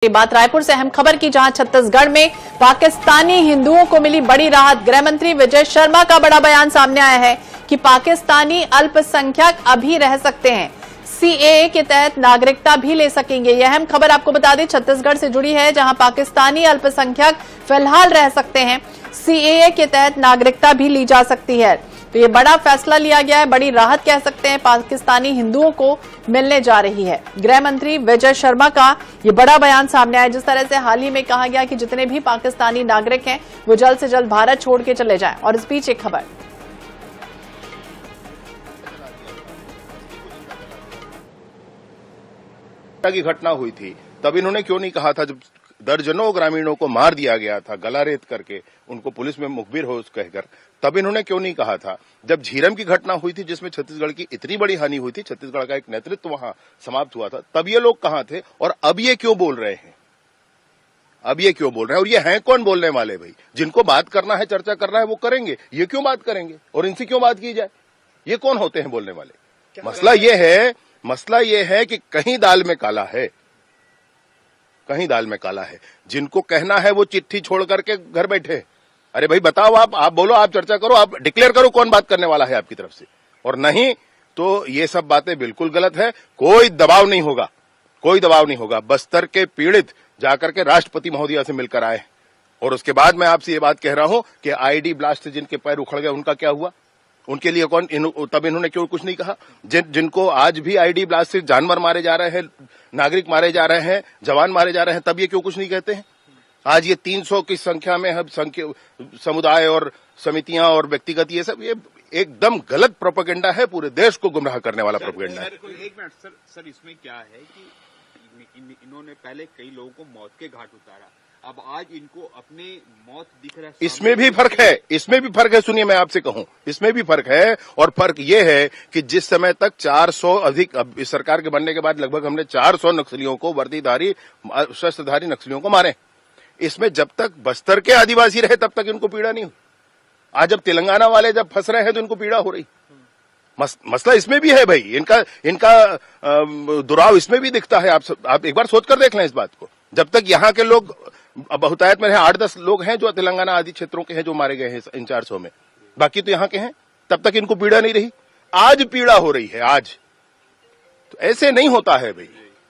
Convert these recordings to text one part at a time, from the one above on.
ये बात रायपुर से अहम खबर की, जहां छत्तीसगढ़ में पाकिस्तानी हिंदुओं को मिली बड़ी राहत। गृह मंत्री विजय शर्मा का बड़ा बयान सामने आया है कि पाकिस्तानी अल्पसंख्यक अभी रह सकते हैं, सीएए के तहत नागरिकता भी ले सकेंगे। यह अहम खबर आपको बता दें छत्तीसगढ़ से जुड़ी है, जहां पाकिस्तानी अल्पसंख्यक फिलहाल रह सकते हैं, सीएए के तहत नागरिकता भी ली जा सकती है। तो ये बड़ा फैसला लिया गया है, बड़ी राहत कह सकते हैं, पाकिस्तानी हिंदुओं को मिलने जा रही है। गृह मंत्री विजय शर्मा का ये बड़ा बयान सामने आया, जिस तरह से हाल ही में कहा गया कि जितने भी पाकिस्तानी नागरिक हैं वो जल्द से जल्द भारत छोड़ के चले जाएं। और इस बीच एक खबर की घटना हुई थी, तब इन्होंने क्यों नहीं कहा था, जब दर्जनों ग्रामीणों को मार दिया गया था गला रेत करके, उनको पुलिस में मुखबिर हो कहकर, तब इन्होंने क्यों नहीं कहा था। जब झीरम की घटना हुई थी जिसमें छत्तीसगढ़ की इतनी बड़ी हानि हुई थी, छत्तीसगढ़ का एक नेतृत्व वहां समाप्त हुआ था, तब ये लोग कहां थे और अब ये क्यों बोल रहे हैं, अब ये क्यों बोल रहे हैं। और ये हैं कौन बोलने वाले भाई, जिनको बात करना है, चर्चा करना है वो करेंगे, ये क्यों बात करेंगे और इनसे क्यों बात की जाए, ये कौन होते हैं बोलने वाले। मसला ये है कि कहीं दाल में काला है, कहीं दाल में काला है। जिनको कहना है वो चिट्ठी छोड़ करके घर बैठे, अरे भाई बताओ, आप बोलो, आप चर्चा करो, आप डिक्लेयर करो कौन बात करने वाला है आपकी तरफ से, और नहीं तो ये सब बातें बिल्कुल गलत है। कोई दबाव नहीं होगा, कोई दबाव नहीं होगा। बस्तर के पीड़ित जाकर के राष्ट्रपति महोदया से मिलकर आए, और उसके बाद मैं आपसे ये बात कह रहा हूं कि आईडी ब्लास्ट से जिनके पैर उखड़ गए उनका क्या हुआ, उनके लिए कौन, तब इन्होंने क्यों कुछ नहीं कहा। जिनको आज भी आईडी ब्लास्ट से जानवर मारे जा रहे हैं, नागरिक मारे जा रहे हैं, जवान मारे जा रहे हैं, तब ये क्यों कुछ नहीं कहते हैं। आज ये 300 की संख्या में है समुदाय और समितियां और व्यक्तिगत, ये सब ये एकदम गलत प्रोपेगेंडा है, पूरे देश को गुमराह करने वाला प्रोपेगेंडा है। एक मिनट सर, इसमें क्या है कि इन्होंने पहले कई लोगों को मौत के घाट उतारा, अब आज इनको अपने मौत दिख रहा है। इसमें भी फर्क है, इसमें भी फर्क है। सुनिए मैं आपसे कहूं, इसमें भी फर्क है, और फर्क ये है कि जिस समय तक 400 अधिक, अब इस सरकार के बनने के बाद लगभग हमने 400 नक्सलियों को, वर्दीधारी शस्त्रधारी नक्सलियों को मारे। इसमें जब तक बस्तर के आदिवासी रहे तब तक इनको पीड़ा नहीं हुई। आज जब तेलंगाना वाले जब फंस रहे हैं तो इनको पीड़ा हो रही। मसला इसमें भी है भाई, इनका दुराव इसमें भी दिखता है। आप एक बार सोचकर देख लें इस बात को। जब तक यहाँ के लोग बहुतायत में रहे, 8-10 लोग हैं जो तेलंगाना आदि क्षेत्रों के हैं जो मारे गए हैं इन 400 में, बाकी तो यहाँ के हैं, तब तक इनको पीड़ा नहीं रही। आज पीड़ा हो रही है, आज तो ऐसे नहीं होता है भाई।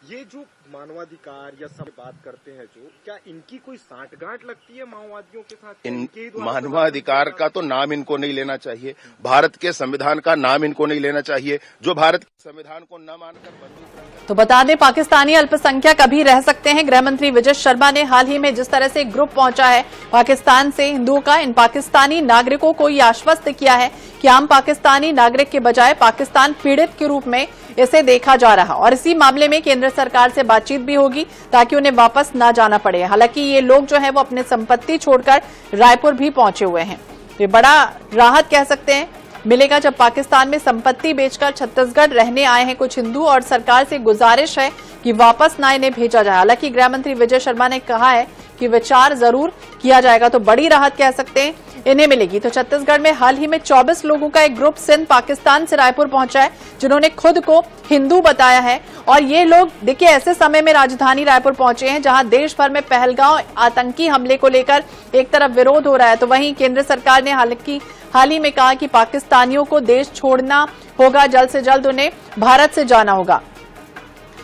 ये जो मानवाधिकार या सब बात करते हैं, जो क्या इनकी कोई साठगांठ लगती है माओवादियों के साथ? मानवाधिकार का तो नाम इनको नहीं लेना चाहिए, भारत के संविधान का नाम इनको नहीं लेना चाहिए, जो भारत के संविधान को न मानकर। तो बता दें पाकिस्तानी अल्पसंख्यक अभी रह सकते हैं। गृह मंत्री विजय शर्मा ने हाल ही में जिस तरह से एक ग्रुप पहुंचा है पाकिस्तान से हिंदुओं का, इन पाकिस्तानी नागरिकों को ये आश्वस्त किया है कि आम पाकिस्तानी नागरिक के बजाय पाकिस्तान पीड़ित के रूप में इसे देखा जा रहा, और इसी मामले में केंद्र सरकार से बातचीत भी होगी ताकि उन्हें वापस ना जाना पड़े। हालांकि ये लोग जो है वो अपने संपत्ति छोड़कर रायपुर भी पहुंचे हुए हैं। ये बड़ा राहत कह सकते हैं मिलेगा जब पाकिस्तान में संपत्ति बेचकर छत्तीसगढ़ रहने आए हैं कुछ हिंदू, और सरकार से गुजारिश है कि वापस ना इन्हें भेजा जाए। हालांकि गृह मंत्री विजय शर्मा ने कहा है कि विचार जरूर किया जाएगा, तो बड़ी राहत कह सकते हैं इन्हें मिलेगी। तो छत्तीसगढ़ में हाल ही में 24 लोगों का एक ग्रुप सिंध पाकिस्तान से रायपुर पहुंचा है, जिन्होंने खुद को हिंदू बताया है। और ये लोग देखिए ऐसे समय में राजधानी रायपुर पहुंचे हैं जहां देश भर में पहलगांव आतंकी हमले को लेकर एक तरफ विरोध हो रहा है, तो वहीं केंद्र सरकार ने हाल ही में कहा कि पाकिस्तानियों को देश छोड़ना होगा, जल्द से जल्द उन्हें भारत से जाना होगा।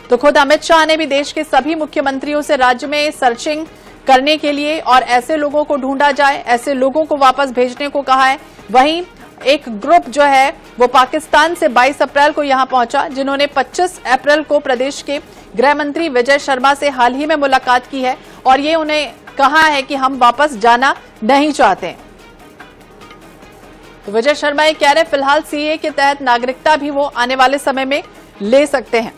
तो खुद अमित शाह ने भी देश के सभी मुख्यमंत्रियों से राज्य में सर्चिंग करने के लिए और ऐसे लोगों को ढूंढा जाए, ऐसे लोगों को वापस भेजने को कहा है। वहीं एक ग्रुप जो है वो पाकिस्तान से 22 अप्रैल को यहां पहुंचा, जिन्होंने 25 अप्रैल को प्रदेश के गृह मंत्री विजय शर्मा से हाल ही में मुलाकात की है, और ये उन्हें कहा है कि हम वापस जाना नहीं चाहते। तो विजय शर्मा ये कह रहे हैं फिलहाल सीए के तहत नागरिकता भी वो आने वाले समय में ले सकते हैं।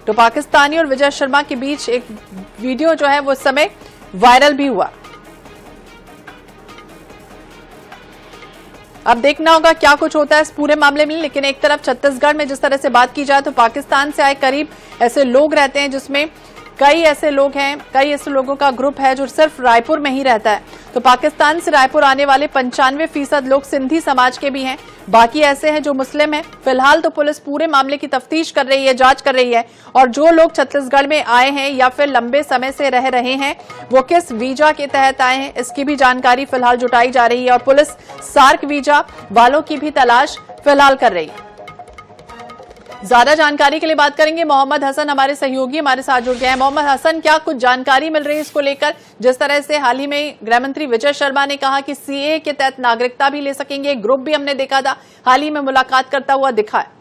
तो पाकिस्तानी और विजय शर्मा के बीच एक वीडियो जो है वो उस समय वायरल भी हुआ। अब देखना होगा क्या कुछ होता है इस पूरे मामले में। लेकिन एक तरफ छत्तीसगढ़ में जिस तरह से बात की जाए तो पाकिस्तान से आए करीब ऐसे लोग रहते हैं जिसमें कई ऐसे लोग हैं, कई ऐसे लोगों का ग्रुप है जो सिर्फ रायपुर में ही रहता है। तो पाकिस्तान से रायपुर आने वाले 95% लोग सिंधी समाज के भी हैं, बाकी ऐसे हैं जो मुस्लिम हैं। फिलहाल तो पुलिस पूरे मामले की तफ्तीश कर रही है, जांच कर रही है, और जो लोग छत्तीसगढ़ में आए हैं या फिर लंबे समय से रह रहे हैं वो किस वीजा के तहत आए हैं, इसकी भी जानकारी फिलहाल जुटाई जा रही है। और पुलिस सार्क वीजा वालों की भी तलाश फिलहाल कर रही है। ज्यादा जानकारी के लिए बात करेंगे, मोहम्मद हसन हमारे सहयोगी हमारे साथ जुड़ गए हैं। मोहम्मद हसन, क्या कुछ जानकारी मिल रही है इसको लेकर? जिस तरह से हाल ही में गृह मंत्री विजय शर्मा ने कहा कि सीए के तहत नागरिकता भी ले सकेंगे, ग्रुप भी हमने देखा था हाल ही में मुलाकात करता हुआ दिखा है।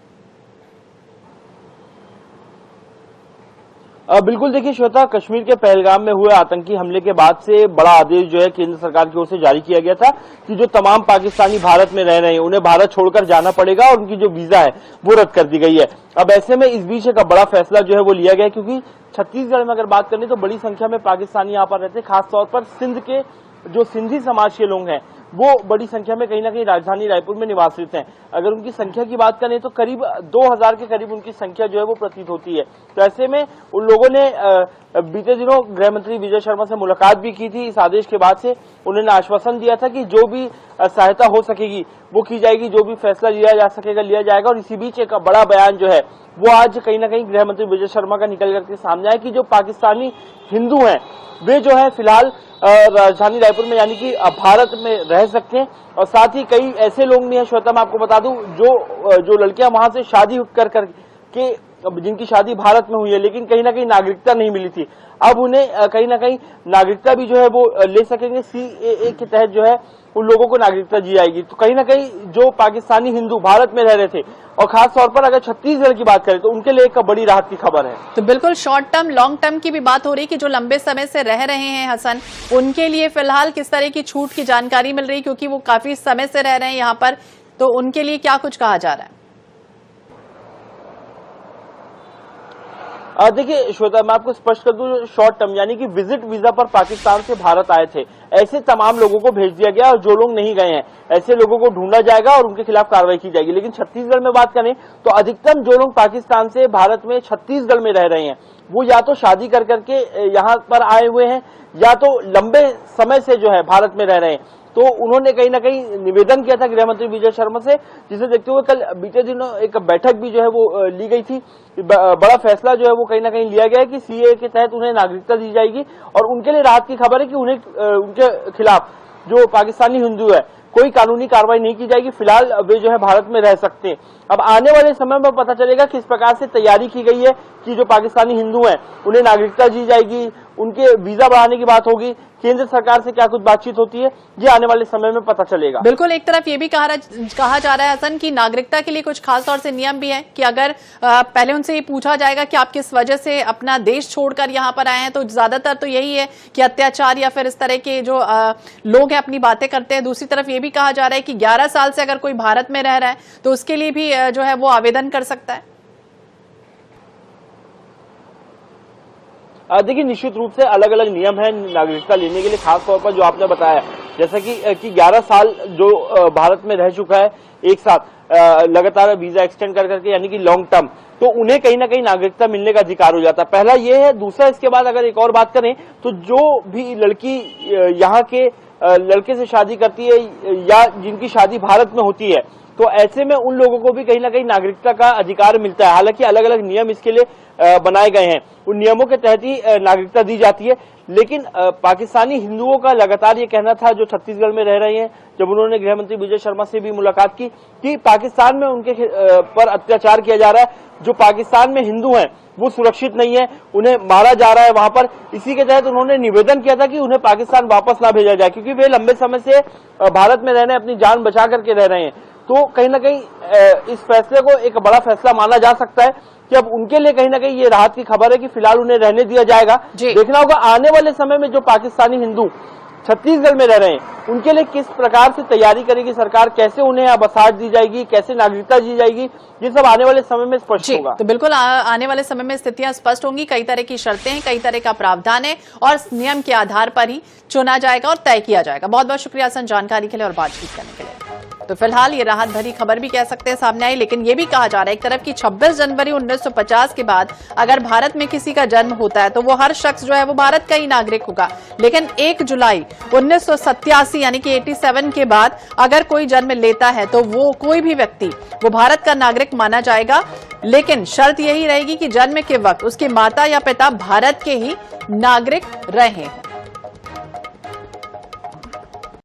बिल्कुल, देखिए श्वेता, कश्मीर के पहलगाम में हुए आतंकी हमले के बाद से बड़ा आदेश जो है केंद्र सरकार की ओर से जारी किया गया था कि जो तमाम पाकिस्तानी भारत में रह रहे हैं उन्हें भारत छोड़कर जाना पड़ेगा और उनकी जो वीजा है वो रद्द कर दी गई है। अब ऐसे में इस बीच एक बड़ा फैसला जो है वो लिया गया, क्योंकि छत्तीसगढ़ में अगर बात करें तो बड़ी संख्या में पाकिस्तानी यहाँ पर रहते हैं। खासतौर पर सिंध के जो सिंधी समाज के लोग हैं वो बड़ी संख्या में कहीं ना कहीं राजधानी रायपुर में निवासित हैं। अगर उनकी संख्या की बात करें तो करीब 2000 के करीब उनकी संख्या जो है वो प्रतीत होती है। तो ऐसे में उन लोगों ने बीते दिनों गृह मंत्री विजय शर्मा से मुलाकात भी की थी। इस आदेश के बाद से उन्होंने आश्वासन दिया था कि जो भी सहायता हो सकेगी वो की जाएगी, जो भी फैसला लिया जा सकेगा लिया जाएगा। और इसी बीच एक बड़ा बयान जो है वो आज कहीं ना कहीं गृह मंत्री विजय शर्मा का निकल करके सामने आया कि जो पाकिस्तानी हिंदू हैं वे जो है फिलहाल राजधानी रायपुर में यानी कि भारत में रह सकते हैं। और साथ ही कई ऐसे लोग भी हैं, श्वेता मैं आपको बता दूं, जो लड़कियां वहां से शादी कर के जिनकी शादी भारत में हुई है लेकिन कहीं ना कहीं नागरिकता नहीं मिली थी, अब उन्हें कहीं ना कहीं नागरिकता भी जो है वो ले सकेंगे। सीएए के तहत जो है उन लोगों को नागरिकता दी जाएगी। तो कहीं ना कहीं जो पाकिस्तानी हिंदू भारत में रह रहे थे और खास तौर पर अगर छत्तीसगढ़ की बात करें तो उनके लिए एक बड़ी राहत की खबर है। तो बिल्कुल शॉर्ट टर्म लॉन्ग टर्म की भी बात हो रही है कि जो लंबे समय से रह रहे हैं हसन, उनके लिए फिलहाल किस तरह की छूट की जानकारी मिल रही है, क्योंकि वो काफी समय से रह रहे हैं यहाँ पर, तो उनके लिए क्या कुछ कहा जा रहा है? देखिए श्वेता, मैं आपको स्पष्ट कर दूं, शॉर्ट टर्म यानी कि विजिट वीजा पर पाकिस्तान से भारत आए थे ऐसे तमाम लोगों को भेज दिया गया और जो लोग नहीं गए हैं ऐसे लोगों को ढूंढा जाएगा और उनके खिलाफ कार्रवाई की जाएगी। लेकिन छत्तीसगढ़ में बात करें तो अधिकतम जो लोग पाकिस्तान से भारत में छत्तीसगढ़ में रह रहे हैं वो या तो शादी कर करके यहाँ पर आए हुए हैं या तो लंबे समय से जो है भारत में रह रहे हैं। तो उन्होंने कहीं ना कहीं निवेदन किया था गृह मंत्री विजय शर्मा से, जिसे देखते हुए कल बीते दिनों एक बैठक भी जो है वो ली गई थी। बड़ा फैसला जो है वो कहीं ना कहीं लिया गया है कि सीए के तहत उन्हें नागरिकता दी जाएगी और उनके लिए राहत की खबर है कि उन्हें उनके खिलाफ जो पाकिस्तानी हिंदू है कोई कानूनी कार्रवाई नहीं की जाएगी। फिलहाल वे जो है भारत में रह सकते हैं। अब आने वाले समय में पता चलेगा किस प्रकार से तैयारी की गई है कि जो पाकिस्तानी हिंदू हैं उन्हें नागरिकता दी जाएगी, उनके वीजा बढ़ाने की बात होगी, केंद्र सरकार से क्या कुछ बातचीत होती है, ये आने वाले समय में पता चलेगा। बिल्कुल, एक तरफ ये भी कहा जा रहा है हसन कि नागरिकता के लिए कुछ खास तौर से नियम भी है कि अगर पहले उनसे ये पूछा जाएगा कि आप किस वजह से अपना देश छोड़कर यहाँ पर आए हैं, तो ज्यादातर तो यही है कि अत्याचार या फिर इस तरह के जो लोग हैं अपनी बातें करते हैं। दूसरी तरफ ये भी कहा जा रहा है कि 11 साल से अगर कोई भारत में रह रहा है तो उसके लिए भी जो है वो आवेदन कर सकता है। देखिए निश्चित रूप से अलग अलग नियम है नागरिकता लेने के लिए, खास तौर पर जो आपने बताया जैसा कि 11 साल जो भारत में रह चुका है एक साथ लगातार वीजा एक्सटेंड कर करके यानी कि लॉन्ग टर्म, तो उन्हें कहीं ना कहीं नागरिकता मिलने का अधिकार हो जाता है। पहला ये है। दूसरा, इसके बाद अगर एक और बात करें तो जो भी लड़की यहाँ के लड़के से शादी करती है या जिनकी शादी भारत में होती है तो ऐसे में उन लोगों को भी कहीं ना कहीं नागरिकता का अधिकार मिलता है। हालांकि अलग अलग नियम इसके लिए बनाए गए हैं, उन नियमों के तहत ही नागरिकता दी जाती है। लेकिन पाकिस्तानी हिंदुओं का लगातार ये कहना था जो छत्तीसगढ़ में रह रहे हैं, जब उन्होंने गृह मंत्री विजय शर्मा से भी मुलाकात की, कि पाकिस्तान में उनके पर अत्याचार किया जा रहा है, जो पाकिस्तान में हिंदू हैं वो सुरक्षित नहीं है, उन्हें मारा जा रहा है वहां पर। इसी के तहत उन्होंने निवेदन किया था कि उन्हें पाकिस्तान वापस ना भेजा जाए, क्योंकि वे लंबे समय से भारत में रहने अपनी जान बचा करके रह रहे हैं। तो कहीं ना कहीं इस फैसले को एक बड़ा फैसला माना जा सकता है कि अब उनके लिए कहीं ना कहीं ये राहत की खबर है कि फिलहाल उन्हें रहने दिया जाएगा। देखना होगा आने वाले समय में जो पाकिस्तानी हिंदू छत्तीसगढ़ में रह रहे हैं उनके लिए किस प्रकार से तैयारी करेगी सरकार, कैसे उन्हें बसाहट दी जाएगी, कैसे नागरिकता दी जाएगी, ये सब आने वाले समय में स्पष्ट होगा। तो बिल्कुल आने वाले समय में स्थितियां स्पष्ट होंगी। कई तरह की शर्तें हैं, कई तरह का प्रावधान है और नियम के आधार पर ही चुना जाएगा और तय किया जाएगा। बहुत बहुत शुक्रिया हसन जानकारी के लिए और बातचीत करने के लिए। तो फिलहाल ये राहत भरी खबर भी कह सकते हैं सामने आई। लेकिन ये भी कहा जा रहा है एक तरफ की 26 जनवरी 1950 के बाद अगर भारत में किसी का जन्म होता है तो वो हर शख्स जो है वो भारत का ही नागरिक होगा। लेकिन 1 जुलाई 1987 यानी कि 87 के बाद अगर कोई जन्म लेता है तो वो कोई भी व्यक्ति वो भारत का नागरिक माना जाएगा। लेकिन शर्त यही रहेगी कि जन्म के वक्त उसके माता या पिता भारत के ही नागरिक रहे।